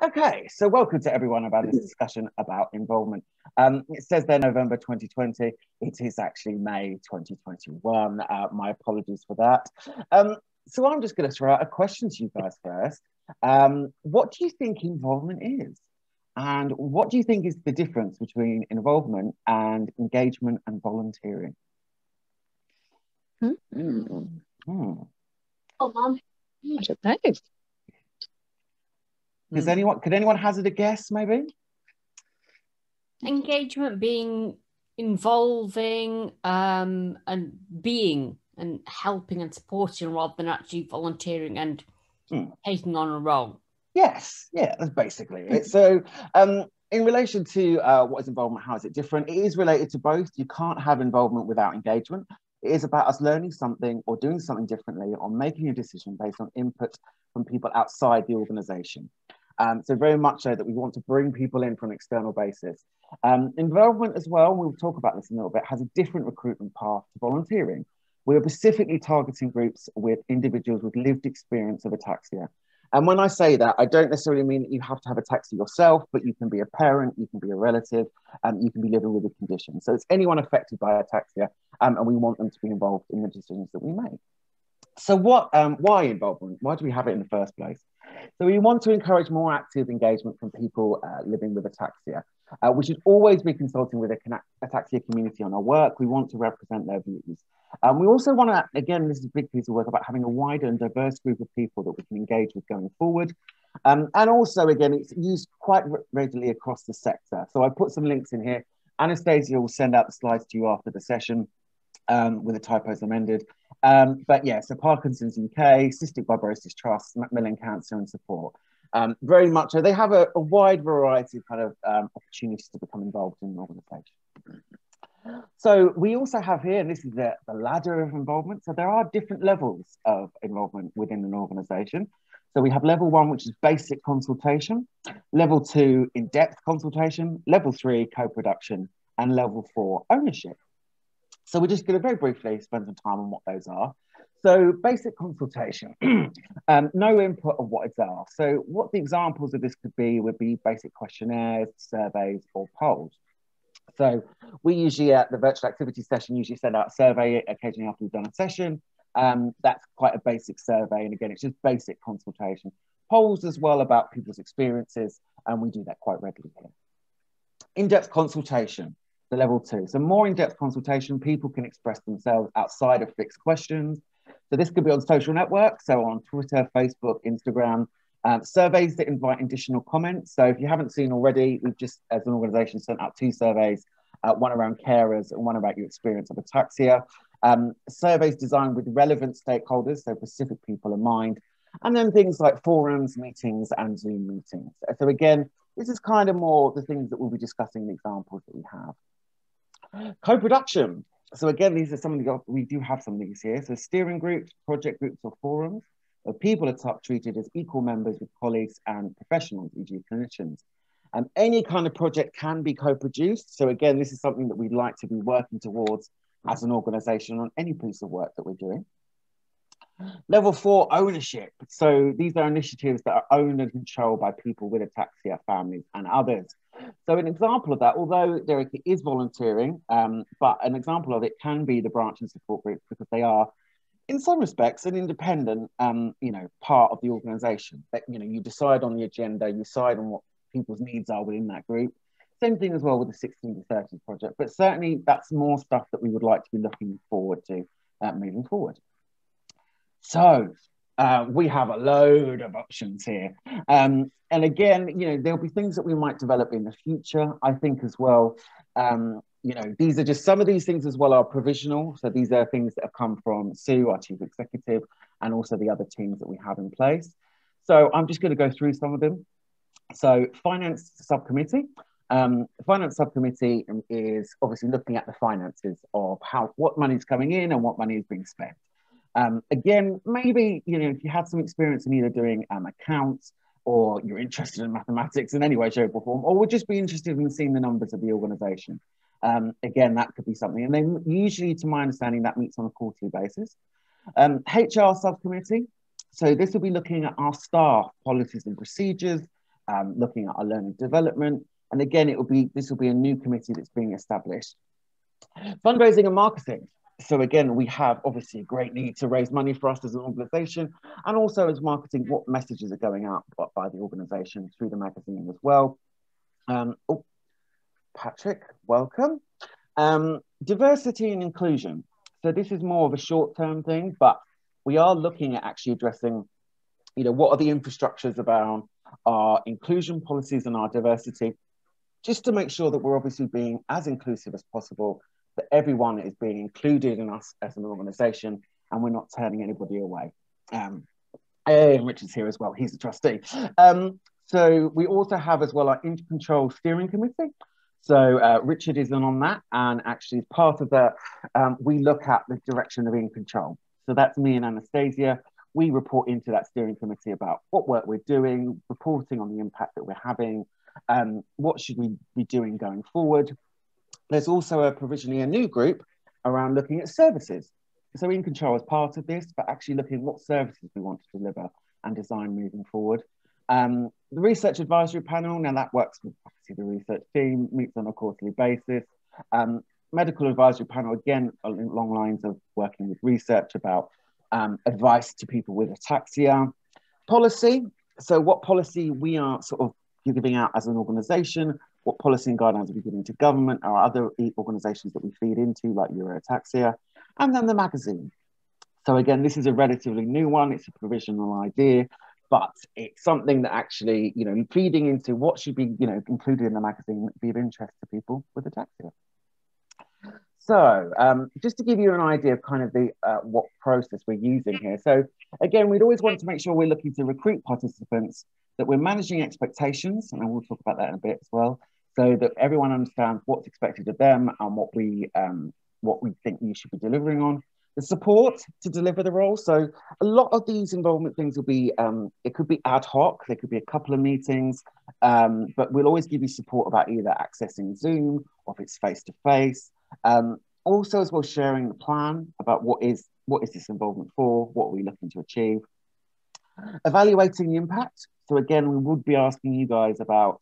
Okay, so welcome to everyone about this discussion about involvement. It says there November 2020. It is actually May 2021. My apologies for that. So I'm just going to throw out a question to you guys first. What do you think involvement is? And what do you think is the difference between involvement and engagement and volunteering? Oh, Mum, I don't know. Could anyone hazard a guess, maybe? Engagement being involving and being and helping and supporting rather than actually volunteering and taking on a role. Yes, yeah, that's basically it. So in relation to what is involvement, how is it different? It is related to both. You can't have involvement without engagement. It is about us learning something or doing something differently or making a decision based on input from people outside the organisation. So very much so that we want to bring people in from an external basis. Involvement as well, we'll talk about this in a little bit, has a different recruitment path to volunteering. We are specifically targeting groups with individuals with lived experience of ataxia. And when I say that, I don't necessarily mean that you have to have ataxia yourself, but you can be a parent, you can be a relative, you can be living with a condition. So it's anyone affected by ataxia, and we want them to be involved in the decisions that we make. So why involvement? Why do we have it in the first place? So we want to encourage more active engagement from people living with ataxia. We should always be consulting with the ataxia community on our work. We want to represent their views. We also want to, again, this is a big piece of work about having a wider and diverse group of people that we can engage with going forward. And also, again, it's used quite regularly across the sector. So I put some links in here. Anastasia will send out the slides to you after the session with the typos amended. But yeah, so Parkinson's UK, Cystic Fibrosis Trust, Macmillan Cancer and Support. Very much so. They have a wide variety of kind of opportunities to become involved in an organisation. So we also have here, and this is the ladder of involvement. So there are different levels of involvement within an organisation. So we have level 1, which is basic consultation, level 2, in-depth consultation, level 3, co-production, and level 4, ownership. So we're just going to very briefly spend some time on what those are. So basic consultation, no input of what it's are. So what the examples of this could be would be basic questionnaires, surveys, or polls. So we usually at the virtual activity session usually send out a survey occasionally after we've done a session. That's quite a basic survey. And again, it's just basic consultation. Polls as well about people's experiences. And we do that quite regularly here. In-depth consultation, the level 2. So more in-depth consultation, people can express themselves outside of fixed questions. So this could be on social networks, so on Twitter, Facebook, Instagram, surveys that invite additional comments. So if you haven't seen already, we've just, as an organisation, sent out 2 surveys, one around carers and one about your experience of ataxia. Surveys designed with relevant stakeholders, so specific people in mind. And then things like forums, meetings, and Zoom meetings. So again, this is kind of more the things that we'll be discussing in the examples that we have. Co-production. So again, these are some of the, we do have some of these here. So steering groups, project groups, or forums. People are treated as equal members with colleagues and professionals, e.g. clinicians. Any kind of project can be co-produced. So again, this is something that we'd like to be working towards as an organisation on any piece of work that we're doing. Level 4, ownership. So these are initiatives that are owned and controlled by people with ataxia, families, and others. So an example of that, although there is volunteering, but an example of it can be the branch and support groups because they are, in some respects, an independent, part of the organisation. That you decide on the agenda, you decide on what people's needs are within that group. Same thing as well with the 16 to 30 project, but certainly that's more stuff that we would like to be looking forward to moving forward. So we have a load of options here. And again, there'll be things that we might develop in the future, I think as well. These are just some of these things as well are provisional. So these are things that have come from Sue, our chief executive, and also the other teams that we have in place. So I'm just going to go through some of them. So finance subcommittee. Finance subcommittee is obviously looking at the finances of what money is coming in and what money is being spent. Again, maybe, if you had some experience in either doing accounts or you're interested in mathematics in any way, shape or form, or would just be interested in seeing the numbers of the organisation. Again, that could be something. And then usually, to my understanding, that meets on a quarterly basis. HR subcommittee. So this will be looking at our staff policies and procedures, looking at our learning development. And again, this will be a new committee that's being established. Fundraising and marketing. So again, we have obviously a great need to raise money for us as an organisation, and also as marketing, what messages are going out by the organisation through the magazine as well. Patrick, welcome. Diversity and inclusion. So this is more of a short-term thing, but we are looking at actually addressing, what are the infrastructures about our inclusion policies and our diversity, just to make sure that we're obviously being as inclusive as possible, that everyone is being included in us as an organisation, and we're not turning anybody away. Richard's here as well, he's a trustee. So we also have as well our Intercontrol Steering Committee. So Richard is on that, and actually as part of that, we look at the direction of In-Control. So that's me and Anastasia. We report into that steering committee about what work we're doing, reporting on the impact that we're having, what should we be doing going forward. There's also provisionally a new group around looking at services. So In-Control is part of this, but actually looking at what services we want to deliver and design moving forward. The Research Advisory Panel, now that works with obviously the research team, meets on a quarterly basis. Medical Advisory Panel, again, along lines of working with research about advice to people with ataxia. Policy, so what policy we are sort of giving out as an organisation, what policy and guidelines are we giving to government or other organisations that we feed into, like Ataxia, and then the magazine. So again, this is a relatively new one, it's a provisional idea, but it's something that actually, feeding into what should be, included in the magazine that be of interest to people with ataxia. So just to give you an idea of kind of the what process we're using here. So again, we'd always want to make sure we're looking to recruit participants, that we're managing expectations, and we'll talk about that in a bit as well, so that everyone understands what's expected of them and what we think you should be delivering on. The support to deliver the role. So a lot of these involvement things will be, it could be ad hoc, there could be a couple of meetings, but we'll always give you support about either accessing Zoom or if it's face-to-face. Also as well, sharing the plan about what is this involvement for, what are we looking to achieve. Evaluating the impact. So again, we would be asking you guys about,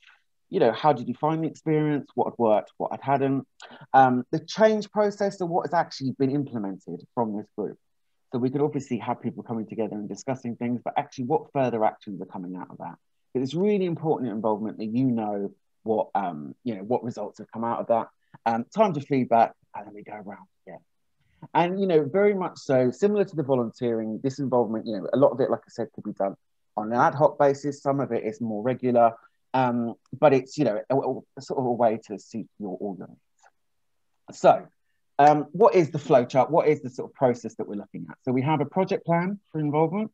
how did you find the experience, what had worked, what hadn't. The change process, so what has actually been implemented from this group. So we could obviously have people coming together and discussing things, but actually what further actions are coming out of that. It's really important involvement that what results have come out of that. Time to feedback, and then we go around again. And, very much so, similar to the volunteering, this involvement, a lot of it, like I said, could be done on an ad hoc basis. Some of it is more regular, but it's, a sort of a way to suit all your needs. So what is the flowchart? What is the sort of process that we're looking at? So we have a project plan for involvement,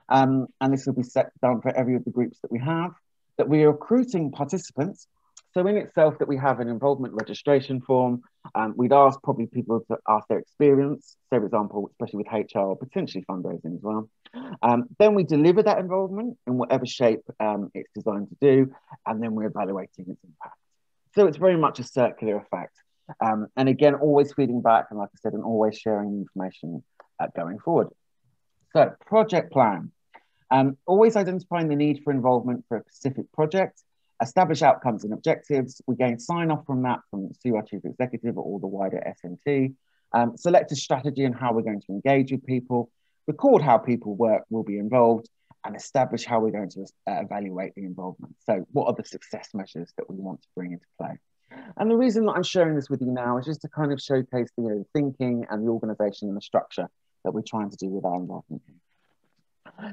and this will be done for every of the groups that we have, that we are recruiting participants. So in itself, that we have an involvement registration form. We'd ask probably people to ask their experience, say, for example, especially with HR, potentially fundraising as well. Then we deliver that involvement in whatever shape it's designed to do, and then we're evaluating its impact. So it's very much a circular effect. And again, always feeding back, and like I said, and always sharing information going forward. So project plan. Always identifying the need for involvement for a specific project. Establish outcomes and objectives. We gain sign-off from that from our Chief Executive or the wider SMT. Select a strategy on how we're going to engage with people. Record how people will be involved, and establish how we're going to evaluate the involvement. So what are the success measures that we want to bring into play? And the reason that I'm sharing this with you now is just to kind of showcase the thinking and the organisation and the structure that we're trying to do with our involvement.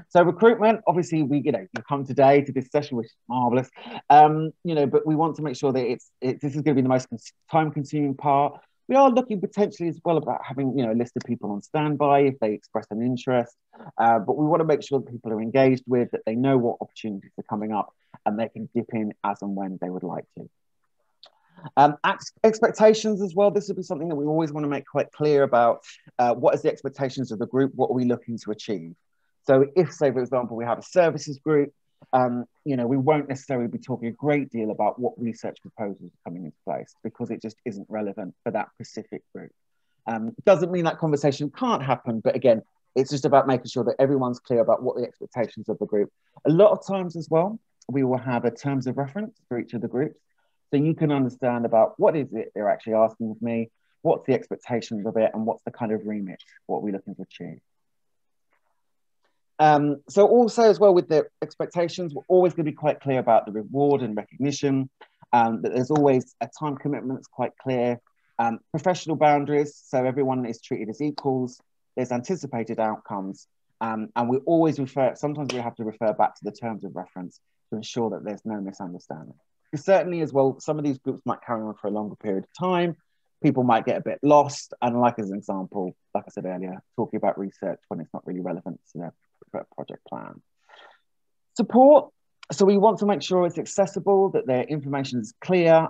So recruitment, obviously, you come today to this session, which is marvelous, but we want to make sure that this is going to be the most time-consuming part. We are looking potentially as well about having a list of people on standby if they express an interest, but we want to make sure that people are engaged with, that they know what opportunities are coming up, and they can dip in as and when they would like to. Expectations as well. This would be something that we always want to make quite clear about. What is the expectations of the group? What are we looking to achieve? So if, say, for example, we have a services group, we won't necessarily be talking a great deal about what research proposals are coming into place, because it just isn't relevant for that specific group. Doesn't mean that conversation can't happen, but again, it's just about making sure that everyone's clear about what the expectations of the group. A lot of times as well, we will have a terms of reference for each of the groups. So you can understand about what is it they're actually asking of me, what's the expectations of it, and what's the kind of remit, what we're looking to achieve. So also as well with the expectations, we're always going to be quite clear about the reward and recognition, that there's always a time commitment that's quite clear, professional boundaries, so everyone is treated as equals, there's anticipated outcomes, and we always refer, sometimes we have to refer back to the terms of reference to ensure that there's no misunderstanding. Because certainly as well, some of these groups might carry on for a longer period of time, people might get a bit lost, and like as an example, like I said earlier, talking about research when it's not really relevant to their project plan. Support, so we want to make sure it's accessible, that their information is clear,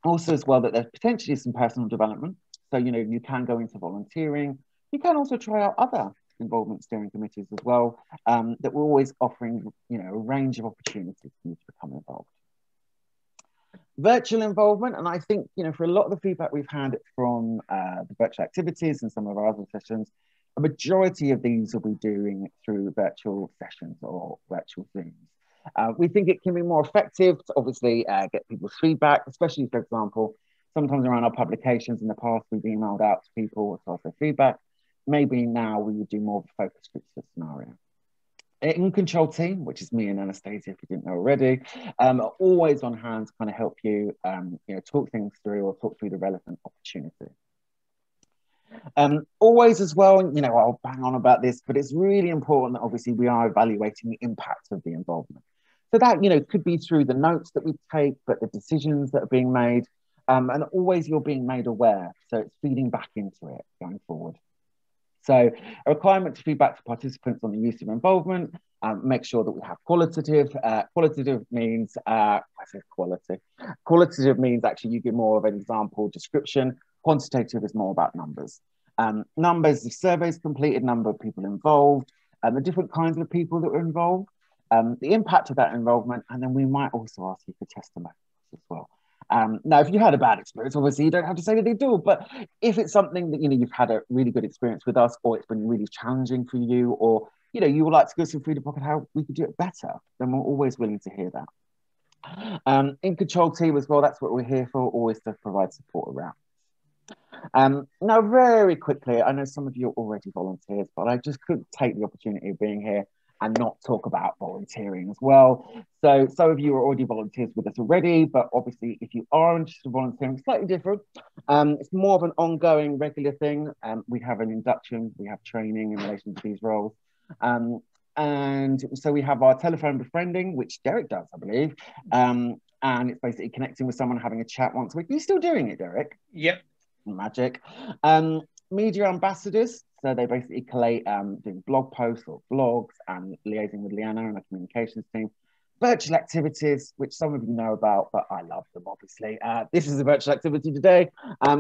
also as well that there's potentially some personal development. So, you know, you can go into volunteering, you can also try out other involvement steering committees as well, that we're always offering, you know, a range of opportunities for you to become involved. Virtual involvement, and I think, you know, for a lot of the feedback we've had from the virtual activities and some of our other sessions, a majority of these will be doing through virtual sessions or virtual Zooms. We think it can be more effective to obviously get people's feedback, especially, for example, sometimes around our publications in the past, we've emailed out to people as far as their feedback. Maybe now we would do more of a focus group scenario. In control team, which is me and Anastasia, if you didn't know already, are always on hand to kind of help you, you know, talk things through or talk through the relevant opportunity. Always as well, you know, I'll bang on about this, but it's really important that obviously we are evaluating the impact of the involvement. So that, you know, could be through the notes that we take, but the decisions that are being made, and always you're being made aware. So it's feeding back into it going forward. So a requirement to feedback to participants on the use of involvement, make sure that we have qualitative. Qualitative means, I say quality. Qualitative means actually you give more of an example description. Quantitative is more about numbers. Numbers of surveys completed, number of people involved, the different kinds of people that were involved, the impact of that involvement, and then we might also ask you for testimonials as well. Now, if you had a bad experience, obviously you don't have to say anything at all, but if it's something that, you know, you've had a really good experience with us, or it's been really challenging for you, or, you know, you would like to go through Freedom Pocket how we could do it better, then we're always willing to hear that. In control team as well, that's what we're here for, always to provide support around. Now, very quickly, I know some of you are already volunteers, but I just couldn't take the opportunity of being here and not talk about volunteering as well. So some of you are already volunteers with us already, but obviously if you are interested in volunteering, it's slightly different. It's more of an ongoing, regular thing. We have an induction, we have training in relation to these roles. And so we have our telephone befriending, which Derek does, I believe. And it's basically connecting with someone, having a chat once a week. Are you still doing it, Derek? Yep. Magic. Media ambassadors, so they basically collate doing blog posts or blogs and liaising with Leanna and our communications team. Virtual activities, which some of you know about, but I love them, obviously. This is a virtual activity today.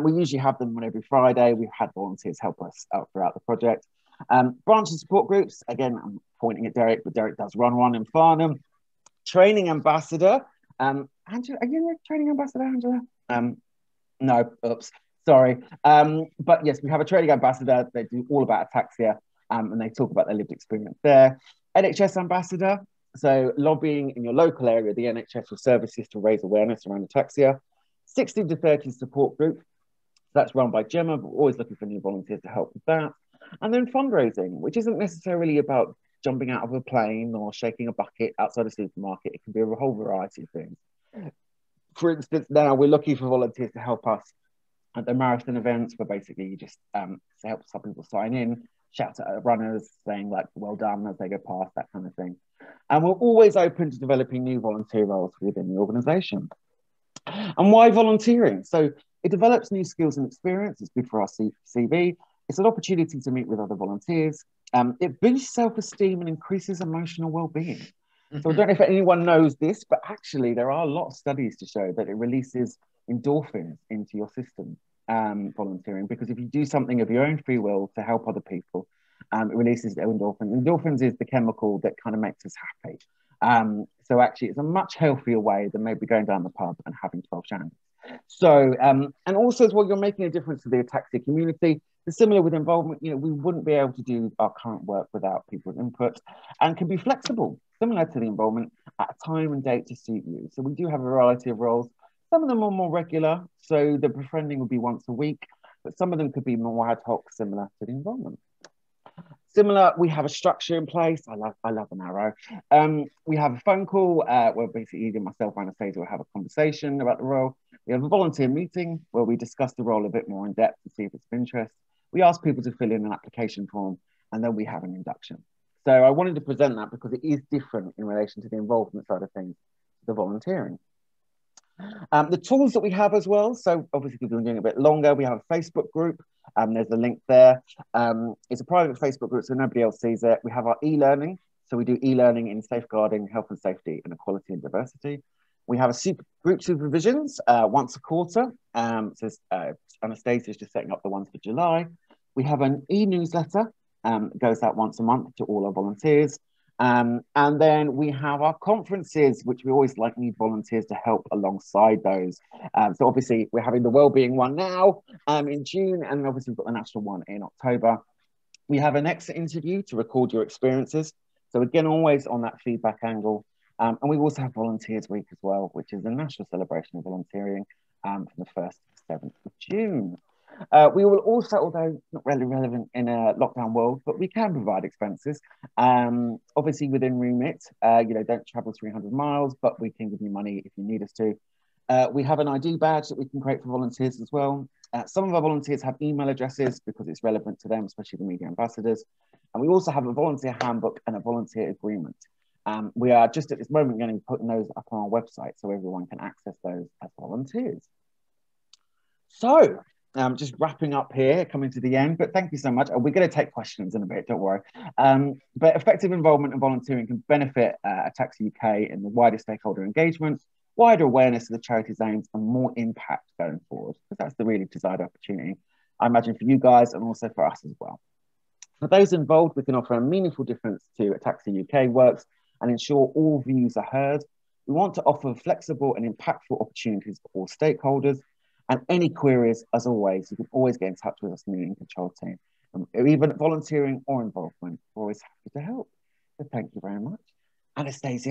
We usually have them on every Friday. We've had volunteers help us out throughout the project. Branch and support groups, again, I'm pointing at Derek, but Derek does run one in Farnham. Training ambassador. Angela, are you a training ambassador, Angela? No, oops. Sorry. But yes, we have a training ambassador. They do all about ataxia, and they talk about their lived experience there. NHS ambassador, so lobbying in your local area, the NHS for services to raise awareness around ataxia. 16 to 30 support group, that's run by Gemma, but we're always looking for new volunteers to help with that. And then fundraising, which isn't necessarily about jumping out of a plane or shaking a bucket outside a supermarket. It can be a whole variety of things. For instance, now we're looking for volunteers to help us at the marathon events, where basically you just help some people sign in, shout at runners, saying like, well done as they go past, that kind of thing. And we're always open to developing new volunteer roles within the organisation. And why volunteering? So it develops new skills and experience. It's good for our CV. It's an opportunity to meet with other volunteers. It boosts self-esteem and increases emotional well-being. So I don't know if anyone knows this, but actually there are a lot of studies to show that it releases endorphins into your system, volunteering, because if you do something of your own free will to help other people, it releases endorphins. Endorphins is the chemical that kind of makes us happy. So actually it's a much healthier way than maybe going down the pub and having 12 shandies. So, and also as well, you're making a difference to the ataxia community. Similar with involvement, we wouldn't be able to do our current work without people's input, and can be flexible, similar to the involvement, at a time and date to suit you. So we do have a variety of roles. Some of them are more regular, so the befriending would be once a week, but some of them could be more ad hoc, similar to the involvement. Similar, we have a structure in place. I love an arrow. We have a phone call where basically either myself and Anastasia will have a conversation about the role. We have a volunteer meeting where we discuss the role a bit more in depth to see if it's of interest. We ask people to fill in an application form, and then we have an induction. So I wanted to present that because it is different in relation to the involvement side of things, the volunteering. The tools that we have as well, so obviously we've been doing a bit longer, we have a Facebook group, there's a link there. It's a private Facebook group, so nobody else sees it. We have our e-learning, so we do e-learning in safeguarding, health and safety, and equality and diversity. We have a group supervisions once a quarter, so Anastasia is just setting up the ones for July. We have an e-newsletter, goes out once a month to all our volunteers. And then we have our conferences, which we always need volunteers to help alongside those. So obviously we're having the Wellbeing one now in June, and obviously we've got the national one in October. We have an exit interview to record your experiences. So again, always on that feedback angle. And we also have Volunteers Week as well, which is a national celebration of volunteering from the 1st to 7th of June. We will also, although not really relevant in a lockdown world, but we can provide expenses. Obviously within remit, don't travel 300 miles, but we can give you money if you need us to. We have an ID badge that we can create for volunteers as well. Some of our volunteers have email addresses because it's relevant to them, especially the media ambassadors. And we also have a volunteer handbook and a volunteer agreement. We are just at this moment going to be putting those up on our website so everyone can access those as volunteers. So, just wrapping up here, coming to the end, but thank you so much. We're going to take questions in a bit, don't worry. But effective involvement and volunteering can benefit Ataxia UK in the wider stakeholder engagement, wider awareness of the charity's aims, and more impact going forward. Because that's the really desired opportunity, I imagine, for you guys and also for us as well. For those involved, we can offer a meaningful difference to Ataxia UK works and ensure all views are heard. We want to offer flexible and impactful opportunities for all stakeholders. And any queries, as always, you can always get in touch with us in the control team. Even volunteering or involvement, we're always happy to help. So thank you very much. Anastasia.